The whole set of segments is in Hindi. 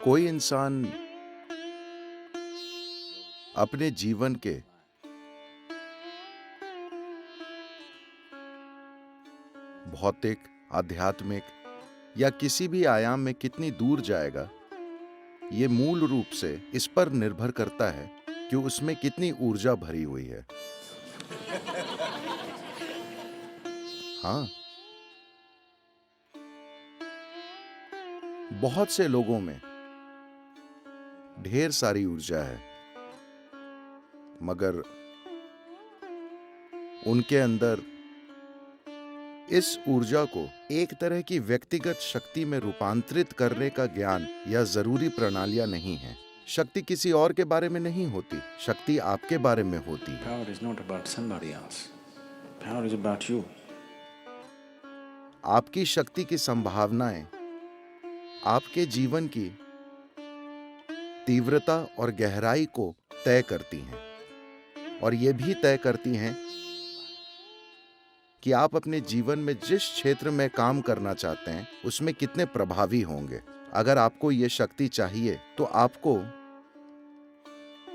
कोई इंसान अपने जीवन के भौतिक, आध्यात्मिक या किसी भी आयाम में कितनी दूर जाएगा, ये मूल रूप से इस पर निर्भर करता है कि उसमें कितनी ऊर्जा भरी हुई है। हाँ, बहुत से लोगों में ढेर सारी ऊर्जा है, मगर उनके अंदर इस ऊर्जा को एक तरह की व्यक्तिगत शक्ति में रूपांतरित करने का ज्ञान या जरूरी प्रणालियां नहीं है। शक्ति किसी और के बारे में नहीं होती, शक्ति आपके बारे में होती है। Power is not about somebody else. Power is about you. आपकी शक्ति की संभावनाएं आपके जीवन की तीव्रता और गहराई को तय करती हैं, और ये भी तय करती हैं कि आप अपने जीवन में जिस क्षेत्र में काम करना चाहते हैं उसमें कितने प्रभावी होंगे। अगर आपको ये शक्ति चाहिए तो आपको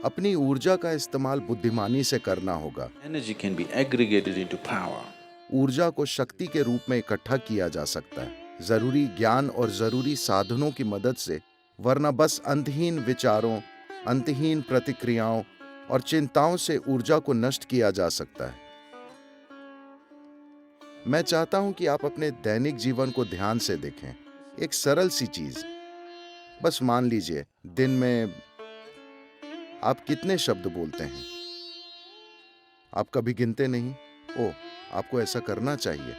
अपनी ऊर्जा का इस्तेमाल बुद्धिमानी से करना होगा। Energy can be aggregated into power. ऊर्जा को शक्ति के रूप में इकट्ठा किया जा सकता है, जरूरी ज्ञान और जरूरी साधनों की मदद से, वरना बस अंतहीन विचारों, अंतहीन प्रतिक्रियाओं और चिंताओं से ऊर्जा को नष्ट किया जा सकता है। मैं चाहता हूं कि आप अपने दैनिक जीवन को ध्यान से देखें। एक सरल सी चीज, बस मान लीजिए दिन में आप कितने शब्द बोलते हैं। आप कभी गिनते नहीं। ओह, आपको ऐसा करना चाहिए,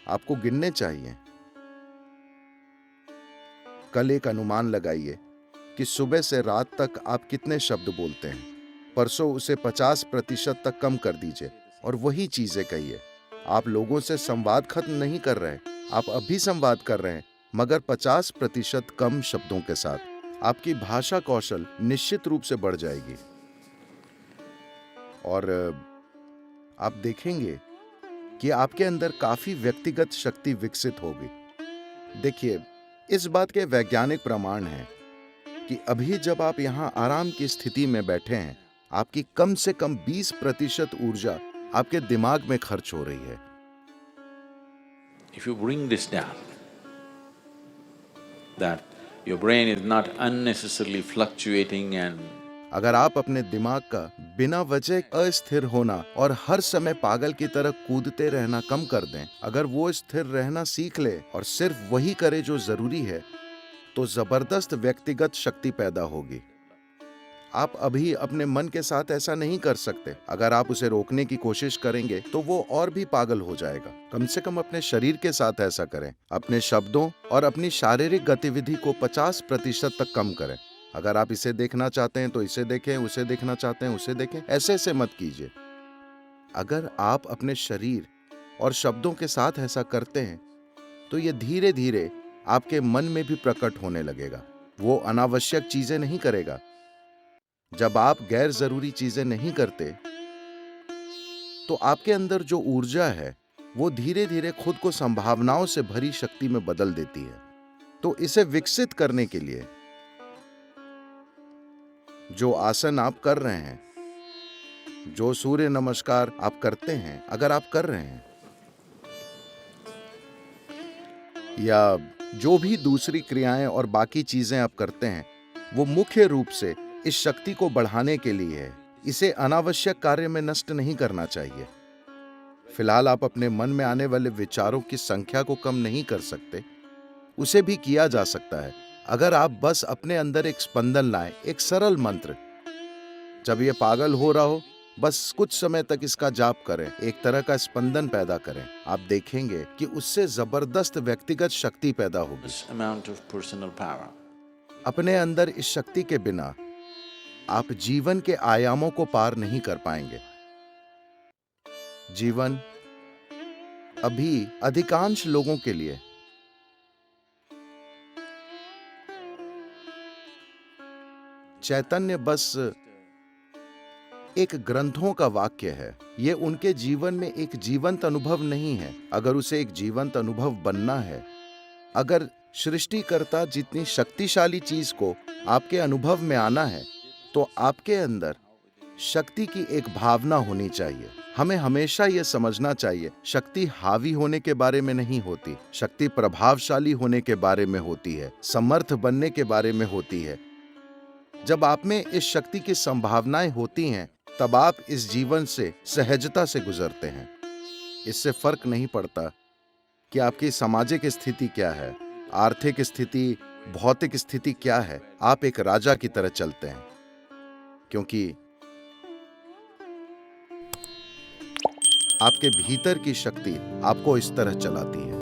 आपको गिनने चाहिए। कल एक अनुमान लगाइए कि सुबह से रात तक आप कितने शब्द बोलते हैं। परसों उसे 50% तक कम कर दीजिए और वही चीजें कहिए। आप लोगों से संवाद खत्म नहीं कर रहे, आप अभी संवाद कर रहे हैं, मगर 50% कम शब्दों के साथ। आपकी भाषा कौशल निश्चित रूप से बढ़ जाएगी और आप देखेंगे कि आपके अंदर काफी व्यक्तिगत शक्ति विकसित होगी। देखिए, इस बात के वैज्ञानिक प्रमाण हैं कि अभी जब आप यहां आराम की स्थिति में बैठे हैं, आपकी कम से कम 20% ऊर्जा आपके दिमाग में खर्च हो रही है। If you bring this down, that your brain is not unnecessarily fluctuating and अगर आप अपने दिमाग का बिना वजह अस्थिर होना और हर समय पागल की तरह कूदते रहना कम कर दें, अगर वो स्थिर रहना सीख ले और सिर्फ वही करे जो जरूरी है, तो जबरदस्त व्यक्तिगत शक्ति पैदा होगी। आप अभी अपने मन के साथ ऐसा नहीं कर सकते। अगर आप उसे रोकने की कोशिश करेंगे तो वो और भी पागल हो जाएगा। कम से कम अपने शरीर के साथ ऐसा करें। अपने शब्दों और अपनी शारीरिक गतिविधि को 50% तक कम करें। अगर आप इसे देखना चाहते हैं तो इसे देखें, उसे देखना चाहते हैं उसे देखें, ऐसे मत कीजिए। अगर आप अपने शरीर और शब्दों के साथ ऐसा करते हैं तो ये धीरे धीरे आपके मन में भी प्रकट होने लगेगा। वो अनावश्यक चीजें नहीं करेगा। जब आप गैर जरूरी चीजें नहीं करते तो आपके अंदर जो ऊर्जा है वो धीरे धीरे खुद को संभावनाओं से भरी शक्ति में बदल देती है। तो इसे विकसित करने के लिए जो आसन आप कर रहे हैं, जो सूर्य नमस्कार आप करते हैं, अगर आप कर रहे हैं, या जो भी दूसरी क्रियाएं और बाकी चीजें आप करते हैं, वो मुख्य रूप से इस शक्ति को बढ़ाने के लिए है। इसे अनावश्यक कार्य में नष्ट नहीं करना चाहिए। फिलहाल आप अपने मन में आने वाले विचारों की संख्या को कम नहीं कर सकते, उसे भी किया जा सकता है अगर आप बस अपने अंदर एक स्पंदन लाएं, एक सरल मंत्र। जब ये पागल हो रहा हो, बस कुछ समय तक इसका जाप करें, एक तरह का स्पंदन पैदा करें। आप देखेंगे कि उससे जबरदस्त व्यक्तिगत शक्ति पैदा होगी। this amount of personal power. अपने अंदर इस शक्ति के बिना आप जीवन के आयामों को पार नहीं कर पाएंगे। जीवन अभी अधिकांश लोगों के लिए चैतन्य बस एक ग्रंथों का वाक्य है। ये उनके जीवन में एक जीवंत अनुभव नहीं है। अगर उसे एक जीवंत अनुभव बनना है, अगर सृष्टिकर्ता जितनी शक्तिशाली चीज को आपके अनुभव में आना है, तो आपके अंदर शक्ति की एक भावना होनी चाहिए। हमें हमेशा यह समझना चाहिए, शक्ति हावी होने के बारे में नहीं होती, शक्ति प्रभावशाली होने के बारे में होती है, समर्थ बनने के बारे में होती है। जब आप में इस शक्ति की संभावनाएं होती हैं, तब आप इस जीवन से सहजता से गुजरते हैं। इससे फर्क नहीं पड़ता कि आपकी सामाजिक स्थिति क्या है, आर्थिक स्थिति, भौतिक स्थिति क्या है, आप एक राजा की तरह चलते हैं, क्योंकि आपके भीतर की शक्ति आपको इस तरह चलाती है।